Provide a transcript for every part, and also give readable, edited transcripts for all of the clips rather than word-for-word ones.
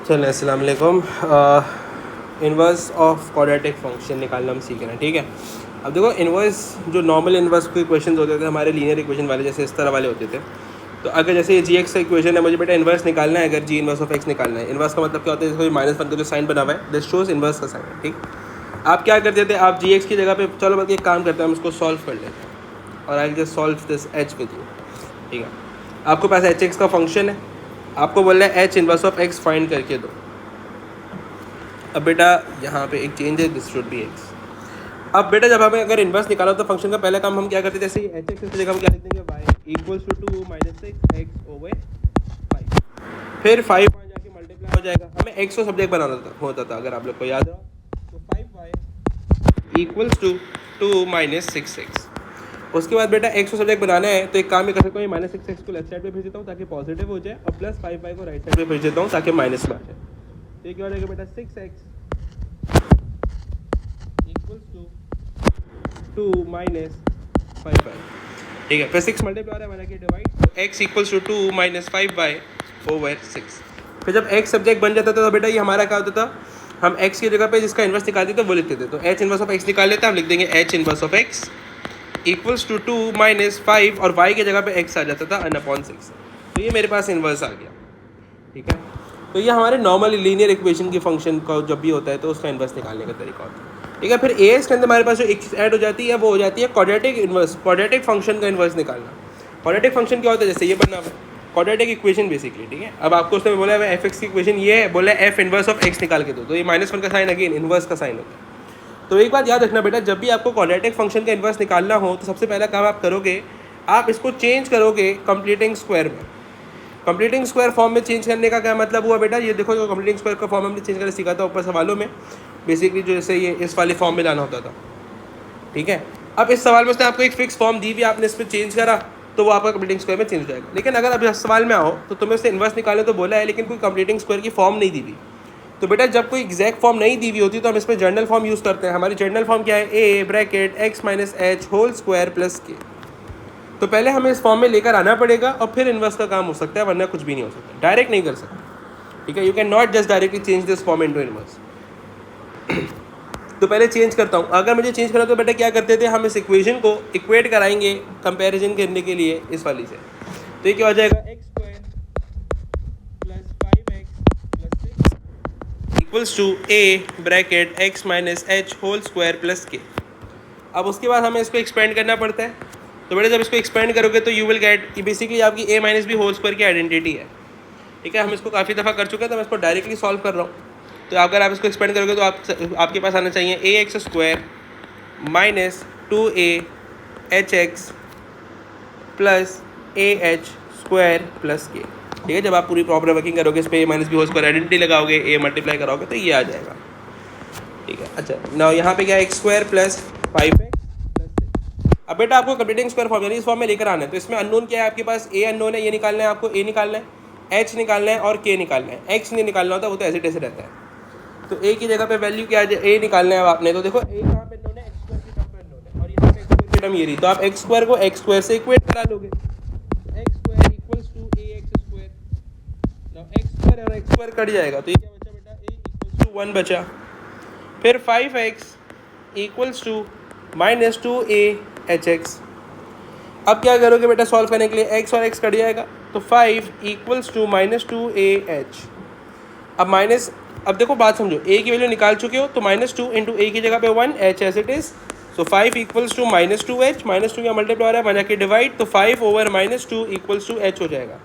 चलिए अस्सलाम वालेकुम। इन्वर्स ऑफ क्वाड्रेटिक फंक्शन निकालना हम सीख रहे हैं, ठीक है। अब देखो, इन्वर्स जो नॉर्मल इन्वर्स के इक्वेशन होते थे हमारे लीनियर इक्वेशन वाले, जैसे इस तरह वाले होते थे। तो अगर जैसे ये जी एक्स का इक्वेशन है, मुझे बेटा इन्वर्स निकालना है, अगर जी इन्वर्स ऑफ एक्स निकालना है। इन्वर्स का मतलब क्या होता है, जैसे -1 का जो साइन बना हुआ है, दिस शोज इन्वर्स का साइन है, ठीक। आप क्या करते थे, आप जी एक्स की जगह पे, चलो बल्कि एक काम करते हैं, हम इसको सॉल्व कर लेते हैं और I just solve this H with you, ठीक है। आपके पास एच एक्स का फंक्शन है, आपको बोल रहा है H inverse of x find करके दो। अब बेटा यहाँ पे एक चेंज है, दिस शुड बी एक्स। अब बेटा जब हमें अगर इन्वर्स निकाला तो फंक्शन का पहला काम हम क्या करते थे, जैसे एच एक्स की जगह हम क्या लिख देंगे, y इक्वल्स टू 2 - 6x/5। फिर 5 वहाँ जाके मल्टीप्लाई हो जाएगा, हमें x को सब्जेक्ट बनाना होता था, अगर आप लोग को याद रहो तो 5y इक्वल्स टू 2 - 6x। उसके बाद बेटा x को सब्जेक्ट बनाना है तो एक काम ही कर सकता हूँ, -6x को लेफ्ट साइड पे भेज देता हूँ ताकि पॉजिटिव हो जाए, और प्लस 5y को राइट साइड पे भेज देता हूँ ताकि माइनस में आ जाए। तो क्या हो जाएगा बेटा, 6x इक्वल्स टू 2 - 5y, ठीक है। फिर 6 मल्टीप्लाई हो रहा है, बना के डिवाइड, तो x इक्वल्स टू 2 - 5y/6। फिर जब x सब्जेक्ट बन जाता था तो बेटा ये हमारा क्या होता था, हम x की जगह पे जिसका इन्वर्स निकालते थे वो लिखते थे। तो h इन्वर्स ऑफ x निकाल लेते हैं, हम लिख देंगे h inverse of x equals to 2 - 5, और y की जगह पे x आ जाता था 1/6। तो ये मेरे पास इन्वर्स आ गया, ठीक है। तो ये हमारे नॉर्मल लीनियर इक्वेशन की फंक्शन का जब भी होता है तो उसका इन्वर्स निकालने का तरीका होता है, ठीक है। फिर ए के अंदर हमारे पास जो एक्स ऐड हो जाती है वो हो जाती है क्वाड्रेटिक इन्वर्स, क्वाड्रेटिक फंक्शन का इन्वर्स निकालना। क्वाड्रेटिक फंक्शन क्या होता है, जैसे ये बना हुआ क्वाड्रेटिक इक्वेशन बेसिकली, ठीक है। अब आपको उसने बोला है एफ एक्स की इक्वेशन ये है, बोला है एफ इन्वर्स ऑफ एक्स निकाल के दो, तो ये -1 का साइन अगेन इन्वर्स का साइन होता है। तो एक बात याद रखना बेटा, जब भी आपको क्वाड्रेटिक फंक्शन का इन्वर्स निकालना हो तो सबसे पहला काम आप करोगे, आप इसको चेंज करोगे कंप्लीटिंग स्क्वायर में। कंप्लीटिंग स्क्वायर फॉर्म में चेंज करने का क्या मतलब हुआ बेटा, ये देखो जो कंप्लीटिंग स्क्वायर का फॉर्म हमने चेंज करना सीखा था ऊपर सवालों में, बेसिकली जो जैसे ये इस वाले फॉर्म में लाना होता था, ठीक है। अब इस सवाल में उसने आपको एक फिक्स फॉर्म दी भी, आपने इस पर चेंज करा तो वो आपका कंप्लीटिंग स्क्वायर में चेंज हो जाएगा। लेकिन अगर अब इस सवाल में आओ तो तुम्हें उससे इन्वर्स निकालने तो बोला है, लेकिन कोई कंप्लीटिंग स्क्वायर की फॉर्म नहीं दी हुई। तो बेटा जब कोई एग्जैक्ट फॉर्म नहीं दी हुई होती तो हम इसमें जनरल फॉर्म यूज़ करते हैं। हमारी जनरल फॉर्म क्या है, a bracket x - h whole square plus k। तो पहले हमें इस फॉर्म में लेकर आना पड़ेगा और फिर इन्वर्स का काम हो सकता है, वरना कुछ भी नहीं हो सकता, डायरेक्ट नहीं कर सकते, ठीक है। You can not just directly change this form into inverse. तो पहले चेंज करता हूँ, अगर मुझे चेंज करना तो बेटा क्या करते थे, हम इस इक्वेशन को इक्वेट कराएंगे कंपैरिजन करने के लिए इस वाली से। तो ये क्या हो जाएगा, x² + 5x + 6 equals to a bracket x - h whole square plus k। अब उसके बाद हमें इसको एक्सपेंड करना पड़ता है। तो बेटा जब इसको एक्सपेंड करोगे तो यू विल गेट, ये बेसिकली आपकी a - b होल स्क्वायर की आइडेंटिटी है, ठीक है। हम इसको काफ़ी दफ़ा कर चुके हैं तो मैं इसको डायरेक्टली सॉल्व कर रहा हूँ। तो अगर आप इसको एक्सपेंड करोगे तो आपके पास आना चाहिए ax² - 2a hx plus ah² plus k, ठीक है। जब आप पूरी प्रॉपर वर्किंग करोगे इस पर a - b whole square identity लगाओगे, a मल्टीप्लाई कराओगे तो ये आ जाएगा, ठीक है। अच्छा ना, यहाँ पे क्या है, x² + 5x + 6। अब बेटा आपको कंप्लीटिंग स्क्वायर फॉर्म यानी इस फॉर्म में लेकर आना है। तो इसमें अननोन क्या है आपके पास, a अननोन है, ये निकालना है आपको, a निकालना है, h निकालना है और k निकालना है। x नहीं निकालना होता, वो तो ऐसे तैसे रहता है। तो a की जगह पे वैल्यू क्या है, a निकालना है आपने। तो देखो a कहाँ पे अननोन है, x² की टर्म पे अननोन है, और यहाँ पे x² की टर्म ये रही, तो आप x² को x² से इक्वेट करा लोगे। x² equals to ax²। Now x² और x² कट जाएगा तो ये क्या बचा बेटा, a इक्वल्स टू 1 बचा। फिर 5x equals to -2a hx। अब क्या करोगे बेटा सॉल्व करने के लिए, x और x कट जाएगा तो 5 इक्वल्स टू -2a h। अब देखो बात समझो, a की वैल्यू निकाल चुके हो तो -2 इंटू a की जगह पे 1, h as it is. So 5 equals to -2h, -2 का मल्टीप्लाई हो रहा है, बना के डिवाइड, तो 5 ओवर -2 इक्वल्स टू h हो जाएगा।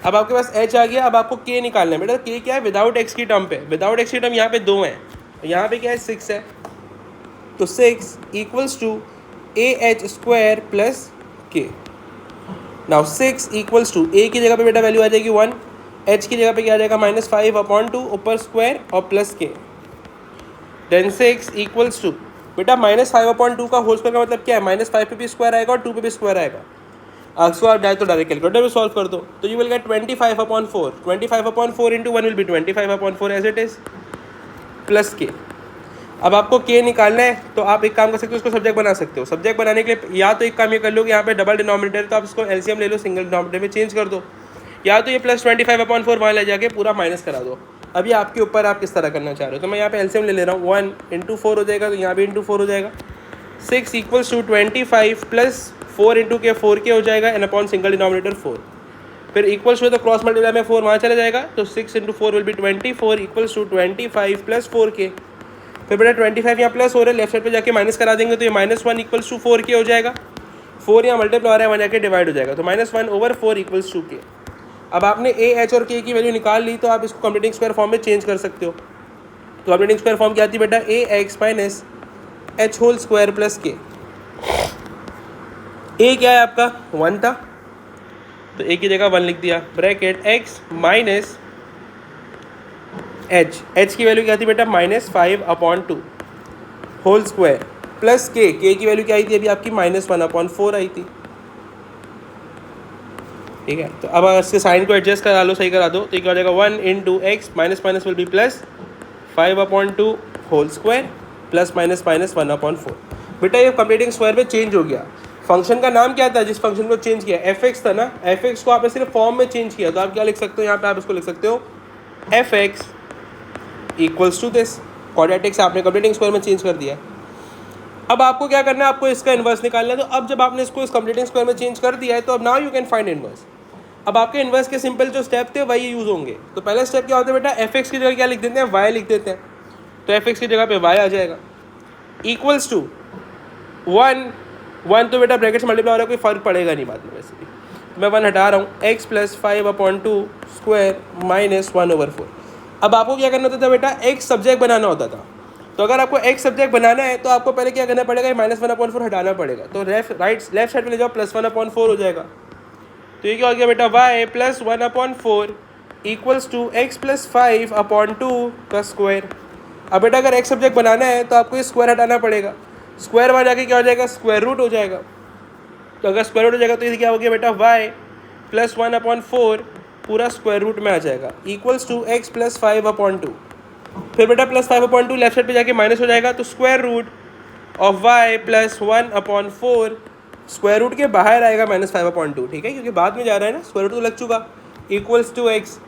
अब आपके पास h आ गया। अब आपको k निकालना है बेटा। k क्या है, विदाउट x की टर्म पे, विदाउट x की टर्म यहाँ पे 2 है, यहाँ पे क्या है 6 है। तो 6 equals to ah² plus k। Now 6 equals to a की जगह पे बेटा वैल्यू आ जाएगी 1, h की जगह पे क्या आ जाएगा -5/2 ऊपर स्क्वायर और plus k। Then 6 equals to बेटा -5/2 का होल स्क्वायर का मतलब क्या है, -5 पे भी स्क्वायर आएगा और 2 पे भी स्क्वायर आएगा। इसको आप डायरेक्ट कैलकुलेटर में सॉल्व कर दो तो you will get 25/4। 25/4 into 1 will be 25/4 as it is plus k. अब आपको के निकालना है तो आप एक काम कर सकते हो, उसको सब्जेक्ट बना सकते हो। सब्जेक्ट बनाने के लिए या तो एक काम ये कर लो कि यहाँ पे डबल डिनोमिनेटर है तो आप इसको एलसीएम ले लो, सिंगल डिनोमिनेटर में चेंज कर दो, या तो ये +25/4 वहाँ ले जाके पूरा माइनस करा दो। अभी आपके ऊपर आप किस तरह करना चाह रहे हो। तो मैं यहाँ पे एलसीएम ले ले रहा हूँ, 1 इंटू 4 हो जाएगा, तो यहाँ भी इंटू 4 हो जाएगा। 6 इक्वल्स टू 25 प्लस 4 इंटू के 4 हो जाएगा, एन अपॉन सिंगल डिनोमिनेटर 4। फिर इक्वल्स टू तो क्रॉस मल्टीप्लाई में 4 वहाँ चला जाएगा, तो 6 into 4 will be 24 equals to 25 plus 4 फिर बेटा 25 यहाँ प्लस हो रहा है, लेफ्ट साइड पे जाके माइनस करा देंगे तो ये -1 इक्वल्स टू 4 हो जाएगा। 4 यहाँ मल्टीप्लाई हो रहा है, वहाँ जाके डिवाइड हो जाएगा, तो -1 ओवर 4 इक्वल्स टू के। अब आपने ए एच और के की वैल्यू निकाल ली, तो आप इसको कंप्लीटिंग स्क्वायर फॉर्म में चेंज कर सकते हो। तो कंप्लीटिंग स्क्वायर फॉर्म क्या आती है बेटा, a x minus h whole square plus k. A क्या है आपका 1 था, तो ए की जगह 1 लिख दिया, ब्रैकेट एक्स माइनस एच की वैल्यू क्या थी बेटा -5/2 होल स्क्वायर प्लस के की वैल्यू क्या आई थी अभी आपकी -1/4 आई थी। ठीक है, तो अब अगर इसके साइन को एडजस्ट करा लो, सही करा दो, तो क्या हो जाएगा 1 into x minus minus will be plus 5/2 whole square plus -1/4। बेटा ये कंप्लीटिंग स्क्वायर में चेंज हो गया। फंक्शन का नाम क्या था जिस फंक्शन को चेंज किया, एफ एक्स था ना। एफ एक्स को आपने सिर्फ फॉर्म में चेंज किया, तो आप क्या लिख सकते हो यहाँ पे, आप इसको लिख सकते हो f x equals to this. Quadratics आपने कंप्लीटिंग स्क्वायर में चेंज कर दिया। अब आपको क्या करना है, आपको इसका इन्वर्स निकालना है। तो अब जब आपने इसको इस कंप्लीटिंग स्क्वायर में चेंज कर दिया है, तो अब now you can find inverse. अब आपके इन्वर्स के सिंपल जो स्टेप थे वही यूज़ होंगे। तो पहला स्टेप क्या होता है बेटा, एफ एक्स की जगह क्या लिख देते हैं, वाई लिख देते हैं। तो एफ एक्स की जगह पे वाई आ जाएगा इक्वल्स टू 1 तो बेटा ब्रैकेट से मल्टीप्लाई हो रहा है, कोई फर्क पड़ेगा नहीं बाद में, वैसे भी मैं 1 हटा रहा हूँ, एक्स प्लस 5/2 स्क्वायर -1/4। अब आपको क्या करना होता था बेटा, एक्स सब्जेक्ट बनाना होता था। तो अगर आपको एक्स सब्जेक्ट बनाना है तो आपको पहले क्या करना पड़ेगा, -1/4 हटाना पड़ेगा। तो लेफ्ट साइड पे ले जाओ, +1/4 हो जाएगा। तो ये क्या हो गया बेटा, y plus 1/4 equals to x plus 5/2 का स्क्वायर। अब बेटा अगर एक्स सब्जेक्ट बनाना है तो आपको ये स्क्वायर हटाना पड़ेगा। स्क्वायर वहाँ जाके क्या हो जाएगा, स्क्वायर रूट हो जाएगा। तो अगर स्क्वायर रूट हो जाएगा तो ये क्या हो गया बेटा, y प्लस 1/4 पूरा स्क्वायर रूट में आ जाएगा इक्वल्स टू एक्स प्लस 5/2। फिर बेटा +5/2 लेफ्ट साइड पे जाके माइनस हो जाएगा, तो square root of y plus 1/4 square root के बाहर आएगा -5/2। ठीक है, क्योंकि बाद में जा रहा है ना, स्क्वायर रूट तो लग चुका, equals to x.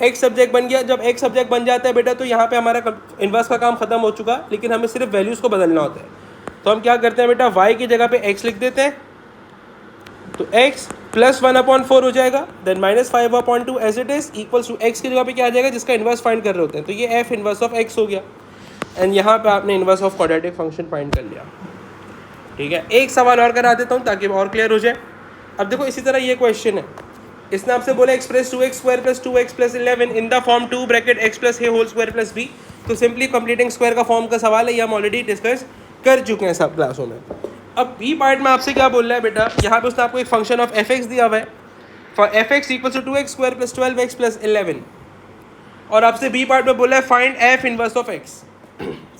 X subject बन गया। जब एक्स सब्जेक्ट बन जाता है बेटा, तो यहाँ पे हमारा इन्वर्स का काम खत्म हो चुका, लेकिन हमें सिर्फ वैल्यूज़ को बदलना होता है। तो हम क्या करते हैं बेटा, y की जगह पे x लिख देते हैं, तो x प्लस 1/4 हो जाएगा, then -5/2 as it is equals to x की जगह पे क्या आ जाएगा, जिसका इन्वर्स फाइंड कर रहे होते हैं। तो ये f इन्वर्स ऑफ x हो गया, एंड यहाँ पे आपने inverse of quadratic function find कर लिया। ठीक है, एक सवाल और करा देता हूँ ताकि और क्लियर हो जाए। अब देखो इसी तरह ये क्वेश्चन है, इसने आपसे बोला express 2x² plus 2x plus 11 in the form 2 bracket x plus a whole square plus b। तो सिंपली कंप्लीटिंग स्क्वायर का फॉर्म का सवाल है, ये हम ऑलरेडी डिस्कस कर चुके हैं सब क्लासों में। अब बी पार्ट में आपसे क्या बोल रहा है बेटा, यहाँ पे उसने आपको एक फंक्शन ऑफ एफ एक्स दिया हुआ है, for f x equal to 2x² plus 12x plus 11, और आपसे बी पार्ट में बोला है find f inverse of x.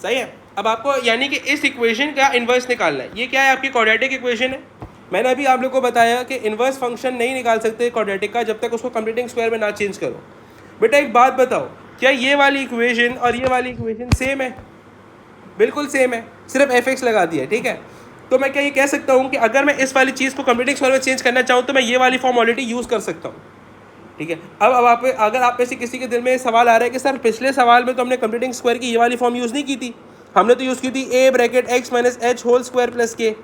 सही है, अब आपको यानी कि इस इक्वेशन का इन्वर्स निकालना है। ये क्या है, आपकी क्वाड्रेटिक इक्वेशन है। मैंने अभी आप लोग को बताया कि इन्वर्स फंक्शन नहीं निकाल सकते क्वाड्रेटिक का जब तक उसको कंप्लीटिंग स्क्वायर में ना चेंज करो। बेटा एक बात बताओ, क्या ये वाली इक्वेशन और ये वाली इक्वेशन सेम है? बिल्कुल सेम है, सिर्फ एफ एक्स लगा दिया। ठीक है, तो मैं क्या ये कह सकता हूँ कि अगर मैं इस वाली चीज़ को कंप्लीटिंग स्क्वायर में चेंज करना चाहूँ तो मैं ये वाली फॉर्म ऑलरेडी यूज़ कर सकता हूँ। ठीक है, अब आप अगर आप में से किसी के दिल में सवाल आ रहा है कि सर पिछले सवाल में तो हमने कंप्लीटिंग स्क्वायर की ये वाली फॉर्म यूज़ नहीं की थी, हमने तो यूज़ की थी a bracket x minus h whole square plus k.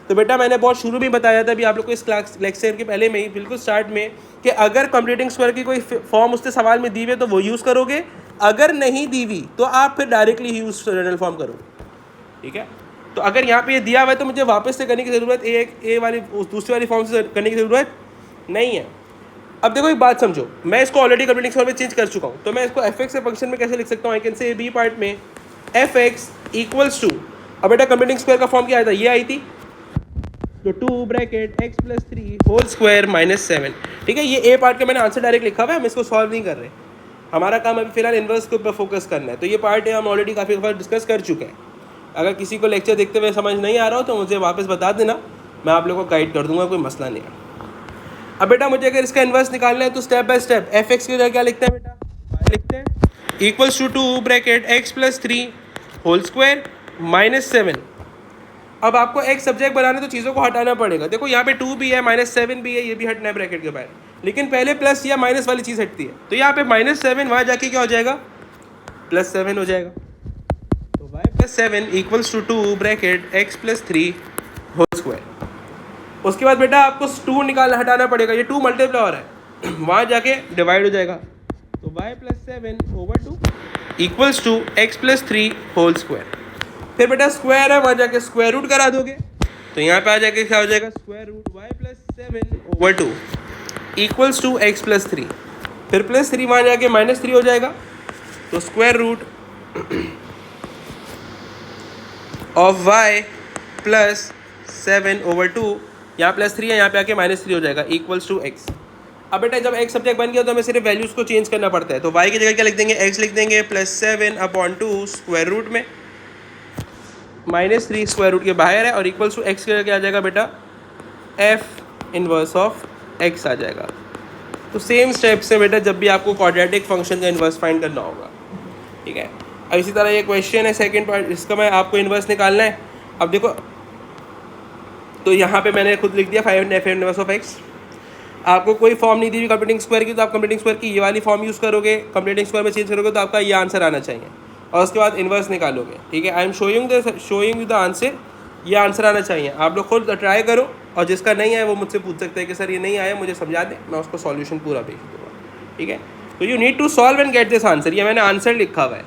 तो बेटा मैंने बहुत शुरू में बताया था अभी आप लोग को इस क्लास लेक्चर के पहले में ही बिल्कुल स्टार्ट में कि अगर कंप्लीटिंग स्क्वायर की कोई फॉर्म उससे सवाल में दी हुई तो वो यूज़ करोगे, अगर नहीं दी हुई तो आप फिर डायरेक्टली यूज़ जनरल फॉर्म करोगे। ठीक है, तो अगर यहाँ पे ये दिया हुआ है तो मुझे वापस से करने की ज़रूरत ए वाली दूसरी वाली फॉर्म से करने की ज़रूरत नहीं है। अब देखो एक बात समझो, मैं इसको ऑलरेडी कंप्लीटिंग स्क्वायर में चेंज कर चुका हूँ, तो मैं इसको एफ एक्स के फंक्शन में कैसे लिख सकता हूँ, I can say B part में एफ एक्स इक्वल्स टू, अब बेटा कंप्लीटिंग स्क्वायर का फॉर्म क्या आया था, ये आई थी, तो 2 bracket x plus 3 whole square minus 7। ठीक है, ये ए पार्ट का मैंने आंसर डायरेक्ट लिखा हुआ है, हम इसको सॉल्व नहीं कर रहे, हमारा काम अभी फिलहाल इन्वर्स के ऊपर फोकस करना है। तो ये पार्ट है हम ऑलरेडी काफ़ी बार डिस्कस कर चुके हैं। अगर किसी को लेक्चर देखते हुए समझ नहीं आ रहा हो तो मुझे वापस बता देना, मैं आप लोगों को गाइड कर दूंगा, कोई मसला नहीं है। अब बेटा मुझे अगर इसका इन्वर्स निकालना है तो step by step f x की जगह क्या लिखते हैं बेटा, y लिखते हैं equals to 2 bracket x plus 3 whole square minus 7। अब आपको एक सब्जेक्ट बनाना है तो चीज़ों को हटाना पड़ेगा। देखो यहाँ पे 2 भी है, -7 भी है, ये भी हटना है ब्रैकेट के बाहर। लेकिन पहले प्लस या माइनस वाली चीज़ हटती है। तो यहाँ पे -7 वहाँ जाके क्या हो जाएगा, +7 हो जाएगा। तो y + 7 = 2 bracket x + 3 whole square. उसके बाद बेटा आपको 2 हटाना पड़ेगा, ये 2 मल्टीप्लाई हो रहा है, वहाँ जाके डिवाइड हो जाएगा। तो y + 7/2 = x + 3 होल स्क्वायर। फिर बेटा स्क्वायर है, वहाँ जाके स्क्वायर रूट करा दोगे, तो यहाँ पे आ जाके क्या हो जाएगा, स्क्वायर रूट y + 7/2 = x + 3। फिर +3 वहाँ जाके -3 हो जाएगा, तो स्क्वायर रूट ऑफ y + 7/2, यहाँ +3 है, यहाँ पे आके -3 हो जाएगा, = x। अब बेटा जब x सब्जेक्ट बन गया तो हमें सिर्फ वैल्यूज़ को चेंज करना पड़ता है। तो y की जगह क्या लिख देंगे, x लिख देंगे, +7/2 स्क्वायर रूट में -3 स्क्वायर रूट के बाहर है, और = x की जगह क्या आ जाएगा बेटा, f इनवर्स ऑफ x आ जाएगा। तो सेम स्टेप से बेटा जब भी आपको क्वाड्रेटिक फंक्शन का इन्वर्स फाइंड करना होगा, ठीक है। अब इसी तरह ये क्वेश्चन है सेकंड पार्ट, इसका मैं आपको इन्वर्स निकालना है। अब देखो, तो यहाँ पे मैंने खुद लिख दिया 5f इनवर्स ऑफ x। आपको कोई फॉर्म नहीं दी हुई कंप्लीटिंग स्क्वायर की, तो आप कंप्लीटिंग स्क्वायर की ये वाली फॉर्म यूज़ करोगे, कंप्लीटिंग स्क्वायर में चेंज करोगे तो आपका ये आंसर आना चाहिए, और उसके बाद इन्वर्स निकालोगे, ठीक है। I am showing you the answer, ये आंसर आना चाहिए। आप लोग खुद ट्राई करो, और जिसका नहीं आया वो मुझसे पूछ सकते हैं कि सर ये नहीं आया, मुझे समझा दें, मैं उसको सॉल्यूशन पूरा भेज दूँगा, ठीक है। तो you need to solve and get this answer, ये मैंने आंसर लिखा हुआ है।